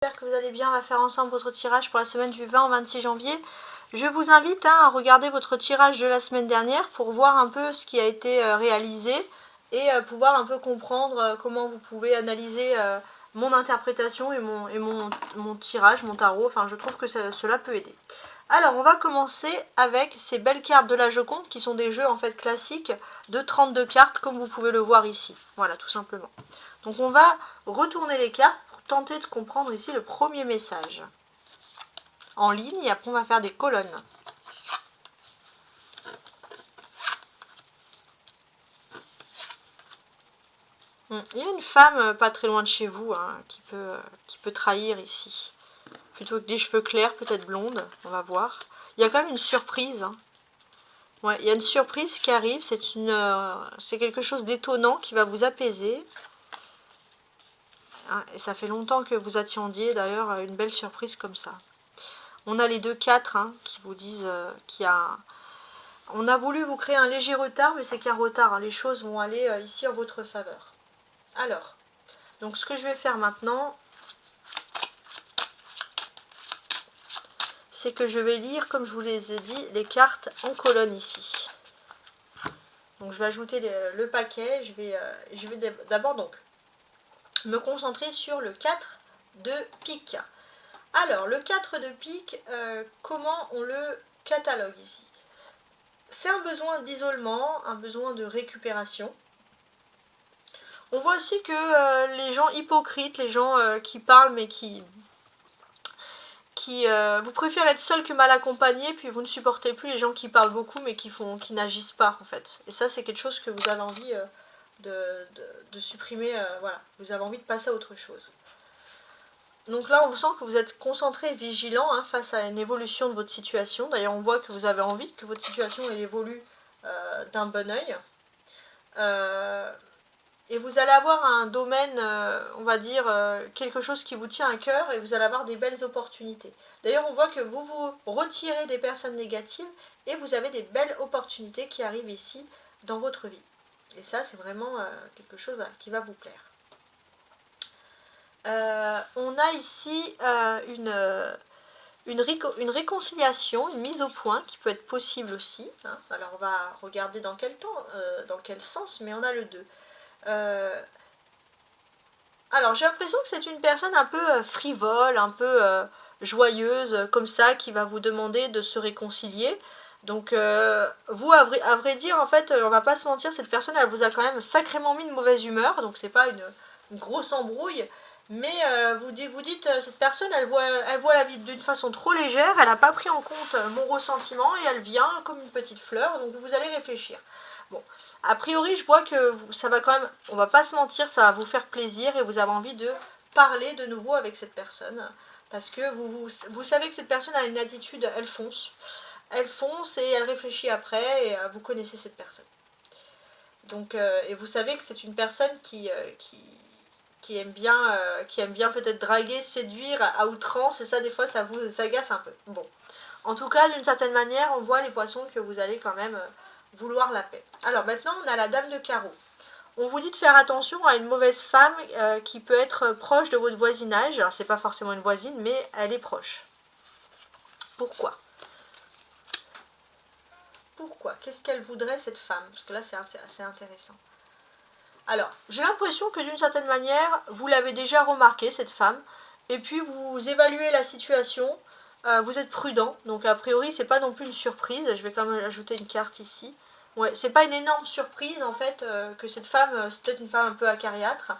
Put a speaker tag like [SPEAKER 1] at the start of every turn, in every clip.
[SPEAKER 1] j'espère que vous allez bien. On va faire ensemble votre tirage pour la semaine du 20 au 26 janvier. Je vous invite à regarder votre tirage de la semaine dernière pour voir un peu ce qui a été réalisé et pouvoir un peu comprendre comment vous pouvez analyser mon interprétation et mon tirage, mon tarot. Enfin, je trouve que cela peut aider. Alors, on va commencer avec ces belles cartes de la Joconde qui sont des jeux en fait classiques de 32 cartes comme vous pouvez le voir ici. Voilà, tout simplement. Donc on va retourner les cartes pour tenter de comprendre ici le premier message. En ligne, et après on va faire des colonnes. Il y a une femme pas très loin de chez vous hein, qui peut trahir ici. Plutôt que des cheveux clairs, peut-être blonde, on va voir. Il y a quand même une surprise. Hein. Ouais, il y a une surprise qui arrive, c'est quelque chose d'étonnant qui va vous apaiser. Et ça fait longtemps que vous attendiez d'ailleurs une belle surprise comme ça. On a les 2-4 hein, qui vous disent on a voulu vous créer un léger retard, mais c'est qu'un retard. Hein, les choses vont aller ici en votre faveur. Alors, donc ce que je vais faire maintenant, c'est que je vais lire, comme je vous les ai dit, les cartes en colonne ici. Donc je vais ajouter le paquet. Je vais d'abord donc me concentrer sur le 4 de pique. Alors, le 4 de pique, comment on le catalogue ici? C'est un besoin d'isolement, un besoin de récupération. On voit aussi que les gens hypocrites, les gens qui parlent mais qui vous préférez être seul que mal accompagné, puis vous ne supportez plus les gens qui parlent beaucoup mais qui n'agissent pas en fait. Et ça c'est quelque chose que vous avez envie de supprimer, voilà, vous avez envie de passer à autre chose. Donc là, on sent que vous êtes concentré et vigilant hein, face à une évolution de votre situation. D'ailleurs, on voit que vous avez envie que votre situation elle évolue d'un bon oeil. Et vous allez avoir un domaine, on va dire, quelque chose qui vous tient à cœur et vous allez avoir des belles opportunités. D'ailleurs, on voit que vous vous retirez des personnes négatives et vous avez des belles opportunités qui arrivent ici dans votre vie. Et ça, c'est vraiment quelque chose qui va vous plaire. On a ici une réconciliation, une mise au point qui peut être possible aussi. Hein. Alors on va regarder dans quel temps, dans quel sens, mais on a le 2. Alors j'ai l'impression que c'est une personne un peu frivole, un peu joyeuse, comme ça, qui va vous demander de se réconcilier. Donc vous, à vrai dire, en fait, on va pas se mentir, cette personne, elle vous a quand même sacrément mis de mauvaise humeur, donc c'est pas une grosse embrouille. Mais vous dites, cette personne, elle voit la vie d'une façon trop légère, elle n'a pas pris en compte mon ressentiment et elle vient comme une petite fleur, donc vous allez réfléchir. Bon, a priori, je vois que ça va quand même, on va pas se mentir, ça va vous faire plaisir et vous avez envie de parler de nouveau avec cette personne. Parce que vous savez que cette personne a une attitude, elle fonce et elle réfléchit après et vous connaissez cette personne. Donc, et vous savez que c'est une personne qui aime bien peut-être draguer, séduire à outrance, et ça des fois ça vous agace un peu. Bon, en tout cas d'une certaine manière on voit les poissons que vous allez quand même vouloir la paix. Alors maintenant on a la dame de carreau. On vous dit de faire attention à une mauvaise femme qui peut être proche de votre voisinage. Alors c'est pas forcément une voisine mais elle est proche. Pourquoi? Pourquoi? Qu'est-ce qu'elle voudrait cette femme? Parce que là c'est assez intéressant. Alors, j'ai l'impression que d'une certaine manière, vous l'avez déjà remarqué, cette femme, et puis vous évaluez la situation, vous êtes prudent, donc a priori, c'est pas non plus une surprise, je vais quand même ajouter une carte ici. Ouais, c'est pas une énorme surprise, en fait, que cette femme, c'est peut-être une femme un peu acariâtre.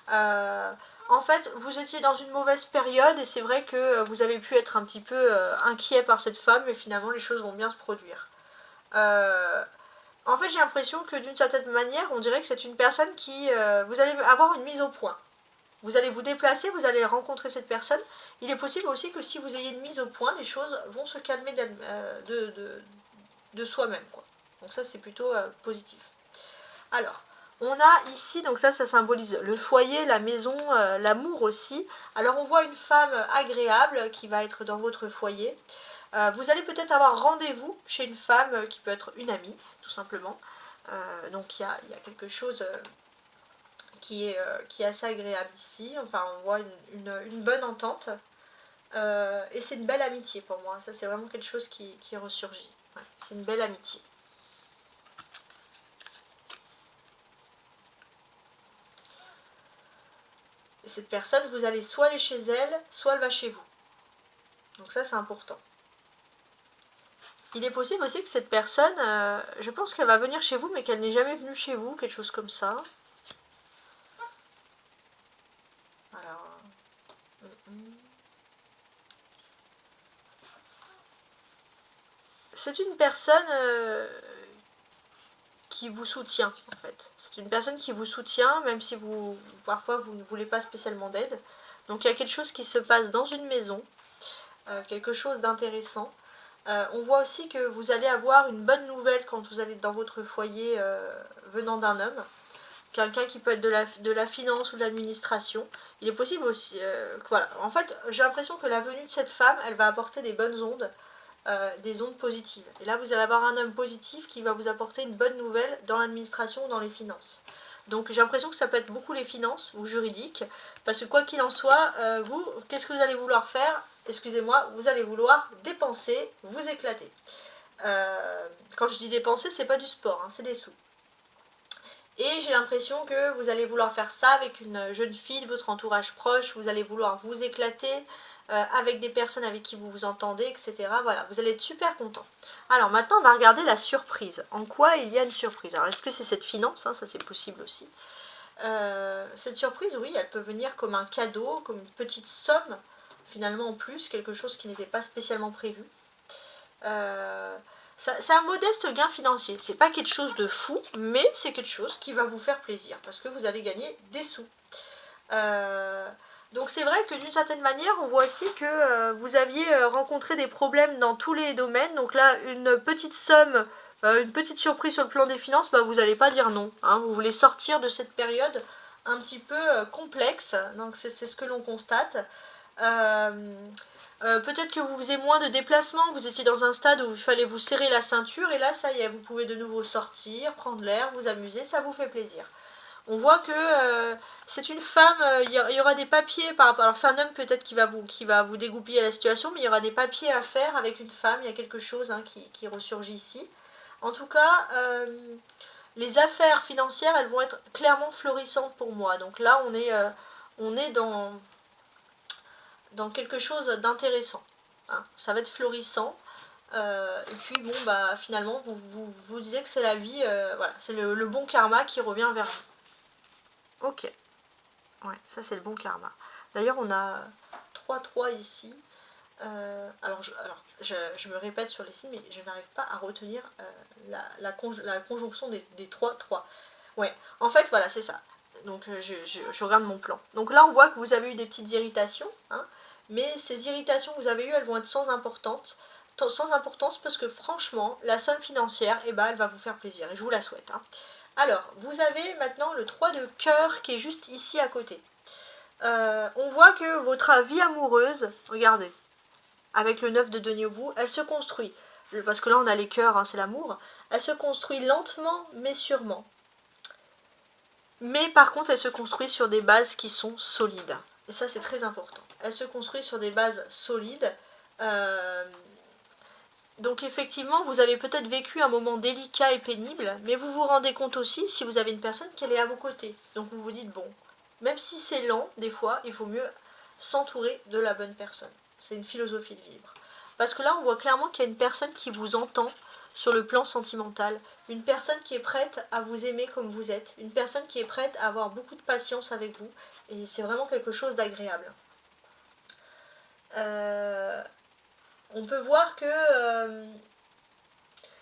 [SPEAKER 1] En fait, vous étiez dans une mauvaise période, et c'est vrai que vous avez pu être un petit peu inquiet par cette femme, mais finalement, les choses vont bien se produire. En fait, j'ai l'impression que d'une certaine manière, on dirait que c'est une personne qui... vous allez avoir une mise au point. Vous allez vous déplacer, vous allez rencontrer cette personne. Il est possible aussi que si vous ayez une mise au point, les choses vont se calmer de soi-même, quoi. Donc ça, c'est plutôt positif. Alors, on a ici, donc ça symbolise le foyer, la maison, l'amour aussi. Alors, on voit une femme agréable qui va être dans votre foyer. Vous allez peut-être avoir rendez-vous chez une femme qui peut être une amie, tout simplement. Donc il y a quelque chose qui est assez agréable ici. Enfin, on voit une bonne entente. Et c'est une belle amitié pour moi. Ça, c'est vraiment quelque chose qui ressurgit. Ouais, c'est une belle amitié. Et cette personne, vous allez soit aller chez elle, soit elle va chez vous. Donc ça, c'est important. Il est possible aussi que cette personne, je pense qu'elle va venir chez vous, mais qu'elle n'est jamais venue chez vous, quelque chose comme ça. Alors... C'est une personne qui vous soutient, en fait. C'est une personne qui vous soutient, même si parfois vous ne voulez pas spécialement d'aide. Donc il y a quelque chose qui se passe dans une maison, quelque chose d'intéressant. On voit aussi que vous allez avoir une bonne nouvelle quand vous allez dans votre foyer venant d'un homme. Quelqu'un qui peut être de la finance ou de l'administration. Il est possible aussi voilà. En fait, j'ai l'impression que la venue de cette femme, elle va apporter des bonnes ondes, des ondes positives. Et là, vous allez avoir un homme positif qui va vous apporter une bonne nouvelle dans l'administration ou dans les finances. Donc j'ai l'impression que ça peut être beaucoup les finances ou juridiques, parce que quoi qu'il en soit, vous, qu'est-ce que vous allez vouloir faire? Excusez-moi, vous allez vouloir dépenser, vous éclater. Quand je dis dépenser, c'est pas du sport, hein, c'est des sous. Et j'ai l'impression que vous allez vouloir faire ça avec une jeune fille de votre entourage proche, vous allez vouloir vous éclater avec des personnes avec qui vous vous entendez, etc. Voilà, vous allez être super content. Alors maintenant, on va regarder la surprise. En quoi il y a une surprise? Alors, est-ce que c'est cette finance, hein, ça c'est possible aussi. Cette surprise, oui, elle peut venir comme un cadeau, comme une petite somme, finalement en plus, quelque chose qui n'était pas spécialement prévu. C'est un modeste gain financier, c'est pas quelque chose de fou, mais c'est quelque chose qui va vous faire plaisir, parce que vous allez gagner des sous. Donc c'est vrai que d'une certaine manière, on voit aussi que vous aviez rencontré des problèmes dans tous les domaines, donc là, une petite somme, une petite surprise sur le plan des finances, bah, vous n'allez pas dire non, hein, vous voulez sortir de cette période un petit peu complexe, donc c'est ce que l'on constate. Peut-être que vous faisiez moins de déplacements, vous étiez dans un stade où il fallait vous serrer la ceinture, et là ça y est, vous pouvez de nouveau sortir, prendre l'air, vous amuser, ça vous fait plaisir. On voit que c'est une femme, il y aura des papiers par rapport... Alors c'est un homme peut-être qui va vous dégoupiller la situation, mais il y aura des papiers à faire avec une femme, il y a quelque chose hein, qui ressurgit ici. En tout cas, les affaires financières, elles vont être clairement florissantes pour moi. Donc là, on est dans quelque chose d'intéressant. Hein. Ça va être florissant. Et puis bon, bah finalement, vous disiez que c'est la vie, voilà, c'est le bon karma qui revient vers vous. Ok. Ouais, ça c'est le bon karma. D'ailleurs, on a 3-3 ici. Alors, je me répète sur les signes, mais je n'arrive pas à retenir la conjonction des 3-3. Ouais, en fait, voilà, c'est ça. Donc, je regarde mon plan. Donc là, on voit que vous avez eu des petites irritations, hein, mais ces irritations que vous avez eues, elles vont être sans importance parce que franchement, la somme financière, eh ben, elle va vous faire plaisir et je vous la souhaite. Hein. Alors, vous avez maintenant le 3 de cœur qui est juste ici à côté. On voit que votre vie amoureuse, regardez, avec le 9 de denier au bout, elle se construit. Parce que là, on a les cœurs, hein, c'est l'amour. Elle se construit lentement, mais sûrement. Mais par contre, elle se construit sur des bases qui sont solides. Et ça, c'est très important. Elle se construit sur des bases solides. Donc effectivement, vous avez peut-être vécu un moment délicat et pénible, mais vous vous rendez compte aussi, si vous avez une personne, qu'elle est à vos côtés. Donc vous vous dites, bon, même si c'est lent, des fois, il faut mieux s'entourer de la bonne personne. C'est une philosophie de vivre. Parce que là, on voit clairement qu'il y a une personne qui vous entend sur le plan sentimental, une personne qui est prête à vous aimer comme vous êtes, une personne qui est prête à avoir beaucoup de patience avec vous, et c'est vraiment quelque chose d'agréable. On peut voir que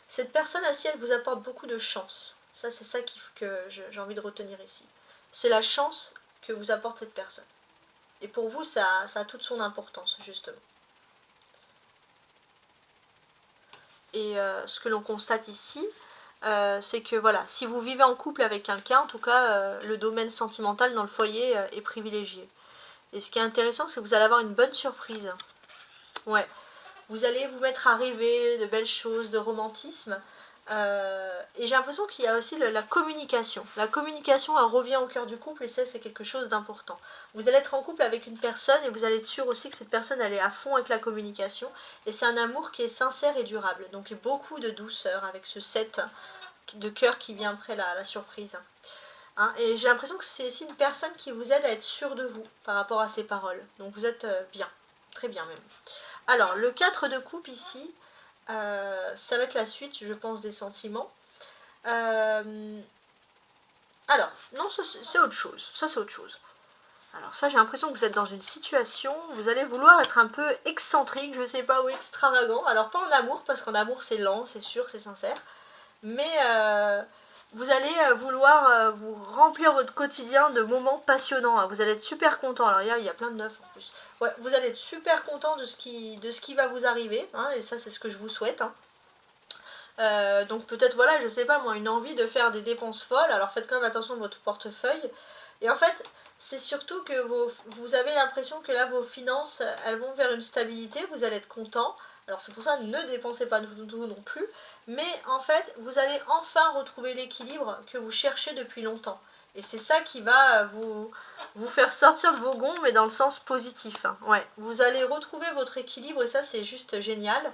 [SPEAKER 1] cette personne aussi, elle vous apporte beaucoup de chance. Ça, c'est ça que j'ai envie de retenir ici. C'est la chance que vous apporte cette personne. Et pour vous, ça a toute son importance, justement. Et ce que l'on constate ici, c'est que voilà, si vous vivez en couple avec quelqu'un, en tout cas, le domaine sentimental dans le foyer est privilégié. Et ce qui est intéressant, c'est que vous allez avoir une bonne surprise. Ouais. Vous allez vous mettre à rêver de belles choses, de romantisme. Et j'ai l'impression qu'il y a aussi la communication. La communication, elle revient au cœur du couple et ça, c'est quelque chose d'important. Vous allez être en couple avec une personne et vous allez être sûr aussi que cette personne, elle est à fond avec la communication. Et c'est un amour qui est sincère et durable. Donc beaucoup de douceur avec ce 7 de cœur qui vient après la surprise. Hein, et j'ai l'impression que c'est aussi une personne qui vous aide à être sûr de vous par rapport à ses paroles. Donc vous êtes bien, très bien même. Alors, le 4 de coupe ici, ça va être la suite, je pense, des sentiments. Alors, non, c'est autre chose. Ça, c'est autre chose. Alors ça, j'ai l'impression que vous êtes dans une situation où vous allez vouloir être un peu excentrique, je sais pas, ou extravagant. Alors pas en amour, parce qu'en amour, c'est lent, c'est sûr, c'est sincère. Mais vous allez vouloir vous remplir votre quotidien de moments passionnants. Hein. Vous allez être super content. Alors il y a plein de neufs en plus. Ouais, vous allez être super content de ce qui va vous arriver. Hein, et ça, c'est ce que je vous souhaite. Hein. Donc peut-être, voilà, je sais pas moi, une envie de faire des dépenses folles. Alors faites quand même attention à votre portefeuille. Et en fait, c'est surtout que vous avez l'impression que là, vos finances, elles vont vers une stabilité. Vous allez être content. Alors c'est pour ça, ne dépensez pas de tout non plus. Mais en fait, vous allez enfin retrouver l'équilibre que vous cherchez depuis longtemps. Et c'est ça qui va vous faire sortir de vos gonds, mais dans le sens positif. Hein. Ouais, vous allez retrouver votre équilibre et ça, c'est juste génial.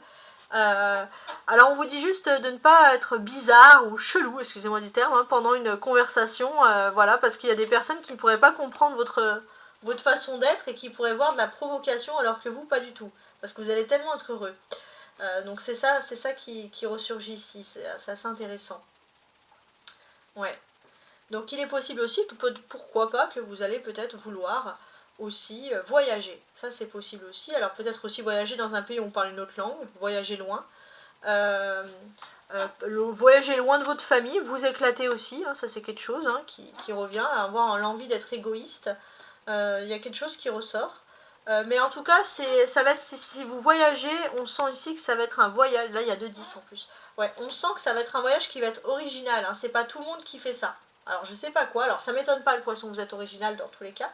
[SPEAKER 1] Alors on vous dit juste de ne pas être bizarre ou chelou, excusez-moi du terme, hein, pendant une conversation, voilà, parce qu'il y a des personnes qui ne pourraient pas comprendre votre façon d'être et qui pourraient voir de la provocation alors que vous, pas du tout, parce que vous allez tellement être heureux. Donc c'est ça qui ressurgit ici, c'est assez intéressant. Ouais. Donc il est possible aussi que, pourquoi pas, que vous allez peut-être vouloir aussi voyager. Ça c'est possible aussi. Alors peut-être aussi voyager dans un pays où on parle une autre langue, voyager loin. Voyager loin de votre famille, vous éclater aussi, hein, ça c'est quelque chose hein, qui revient, à avoir l'envie d'être égoïste. Il y a quelque chose qui ressort. Mais en tout cas, ça va être, si vous voyagez, on sent ici que ça va être un voyage. Là, il y a 2 10 en plus. Ouais, on sent que ça va être un voyage qui va être original. Hein. C'est pas tout le monde qui fait ça. Alors, je sais pas quoi. Alors, ça m'étonne pas le poisson, vous êtes original dans tous les cas.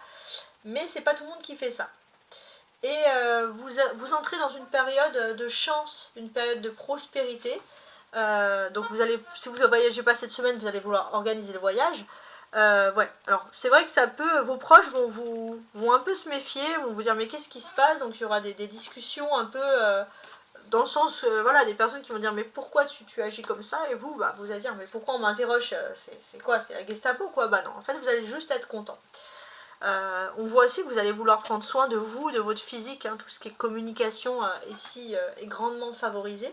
[SPEAKER 1] Mais c'est pas tout le monde qui fait ça. Et vous entrez dans une période de chance, une période de prospérité. Donc, si vous ne voyagez pas cette semaine, vous allez vouloir organiser le voyage. Ouais, alors c'est vrai que ça peut, vos proches vont un peu se méfier, vont vous dire mais qu'est-ce qui se passe, donc il y aura des discussions un peu dans le sens, voilà, des personnes qui vont dire mais pourquoi tu agis comme ça, et vous, bah, vous allez dire mais pourquoi on m'interroge, c'est quoi, c'est la Gestapo quoi, bah non, en fait vous allez juste être content. On voit aussi que vous allez vouloir prendre soin de vous, de votre physique, hein, tout ce qui est communication ici est grandement favorisé.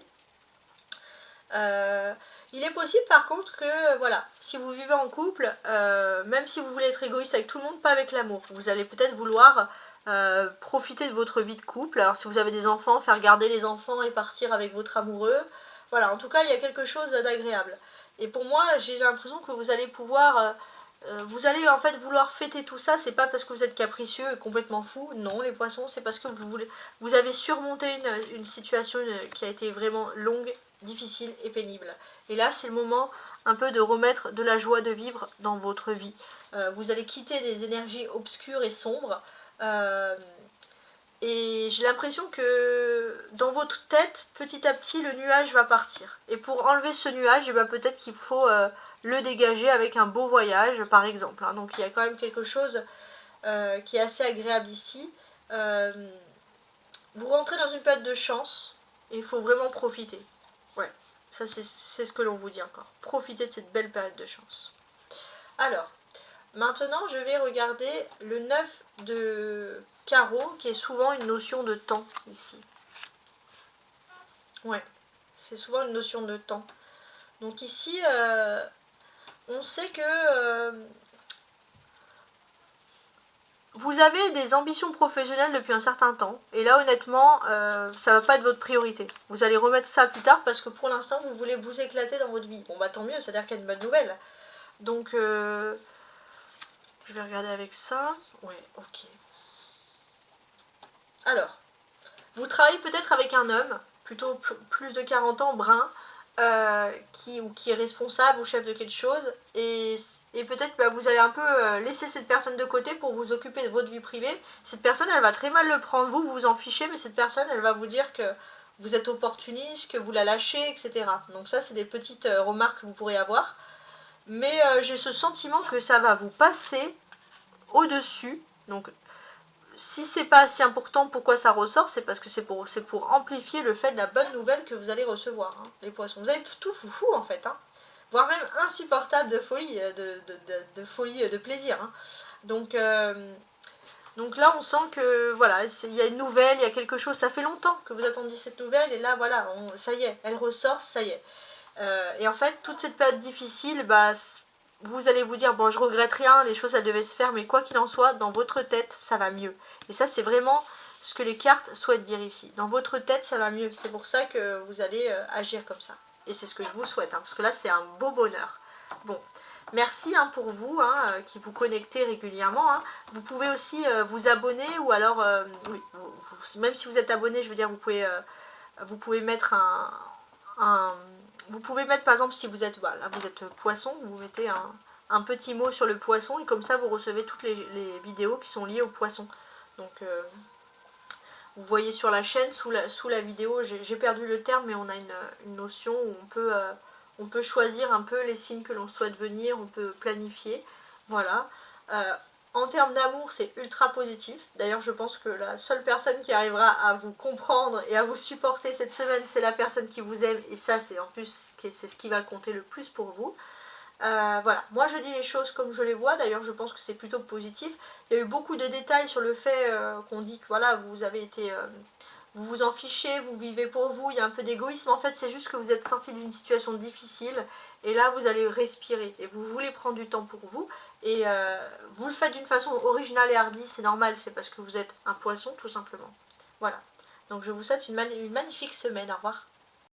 [SPEAKER 1] Il est possible par contre que, voilà, si vous vivez en couple, même si vous voulez être égoïste avec tout le monde, pas avec l'amour. Vous allez peut-être vouloir profiter de votre vie de couple. Alors si vous avez des enfants, faire garder les enfants et partir avec votre amoureux. Voilà, en tout cas, il y a quelque chose d'agréable. Et pour moi, j'ai l'impression que vous allez pouvoir... vous allez en fait vouloir fêter tout ça, c'est pas parce que vous êtes capricieux et complètement fou, non les poissons, c'est parce que vous avez surmonté une situation qui a été vraiment longue, difficile et pénible. Et là c'est le moment un peu de remettre de la joie de vivre dans votre vie. Vous allez quitter des énergies obscures et sombres. Et j'ai l'impression que dans votre tête, petit à petit, le nuage va partir. Et pour enlever ce nuage, eh ben, peut-être qu'il faut le dégager avec un beau voyage, par exemple. Hein. Donc il y a quand même quelque chose qui est assez agréable ici. Vous rentrez dans une période de chance, et il faut vraiment profiter. Ouais, ça c'est ce que l'on vous dit encore. Profitez de cette belle période de chance. Alors, maintenant je vais regarder le 9 de carreau, qui est souvent une notion de temps ici. Ouais, c'est souvent une notion de temps. Donc ici, on sait que vous avez des ambitions professionnelles depuis un certain temps. Et là, honnêtement, ça va pas être votre priorité. Vous allez remettre ça plus tard parce que pour l'instant, vous voulez vous éclater dans votre vie. Bon, bah tant mieux, c'est-à-dire qu'il y a une bonne nouvelle. Donc, je vais regarder avec ça. Ouais, ok. Alors, vous travaillez peut-être avec un homme, plutôt plus de 40 ans, brun, qui est responsable ou chef de quelque chose, et peut-être bah, vous allez un peu laisser cette personne de côté pour vous occuper de votre vie privée. Cette personne, elle va très mal le prendre, vous en fichez, mais cette personne, elle va vous dire que vous êtes opportuniste, que vous la lâchez, etc. Donc ça, c'est des petites remarques que vous pourrez avoir. Mais j'ai ce sentiment que ça va vous passer au-dessus. Donc si c'est pas assez important, pourquoi ça ressort? C'est parce que c'est pour amplifier le fait de la bonne nouvelle que vous allez recevoir, hein, les poissons. Vous allez être tout fou en fait, hein, voire même insupportable de folie, de folie, de plaisir. Hein. Donc, donc là, on sent que voilà, il y a une nouvelle, il y a quelque chose. Ça fait longtemps que vous attendiez cette nouvelle, et là, voilà, ça y est, elle ressort, ça y est. Et en fait, toute cette période difficile, bah, vous allez vous dire, bon, je regrette rien, les choses, elles devaient se faire, mais quoi qu'il en soit, dans votre tête, ça va mieux. Et ça, c'est vraiment ce que les cartes souhaitent dire ici. Dans votre tête, ça va mieux. C'est pour ça que vous allez agir comme ça. Et c'est ce que je vous souhaite, hein, parce que là, c'est un beau bonheur. Bon, merci hein, pour vous qui vous connectez régulièrement. Hein. Vous pouvez aussi vous abonner, ou alors, oui, même si vous êtes abonné, je veux dire, vous pouvez mettre vous pouvez mettre par exemple si vous êtes, voilà, vous êtes poisson, vous mettez un petit mot sur le poisson et comme ça vous recevez toutes les vidéos qui sont liées au poisson. Donc vous voyez sur la chaîne, sous la vidéo, j'ai perdu le terme, mais on a une notion où on peut choisir un peu les signes que l'on souhaite venir, on peut planifier. Voilà. En termes d'amour, c'est ultra positif. D'ailleurs, je pense que la seule personne qui arrivera à vous comprendre et à vous supporter cette semaine, c'est la personne qui vous aime. Et ça, c'est en plus c'est ce qui va compter le plus pour vous. Voilà, moi je dis les choses comme je les vois, d'ailleurs je pense que c'est plutôt positif. Il y a eu beaucoup de détails sur le fait qu'on dit que voilà, vous avez été... vous vous en fichez, vous vivez pour vous, il y a un peu d'égoïsme. En fait, c'est juste que vous êtes sorti d'une situation difficile et là, vous allez respirer et vous voulez prendre du temps pour vous. Et vous le faites d'une façon originale et hardie, c'est normal, c'est parce que vous êtes un poisson, tout simplement. Voilà. Donc, je vous souhaite une magnifique semaine. Au revoir.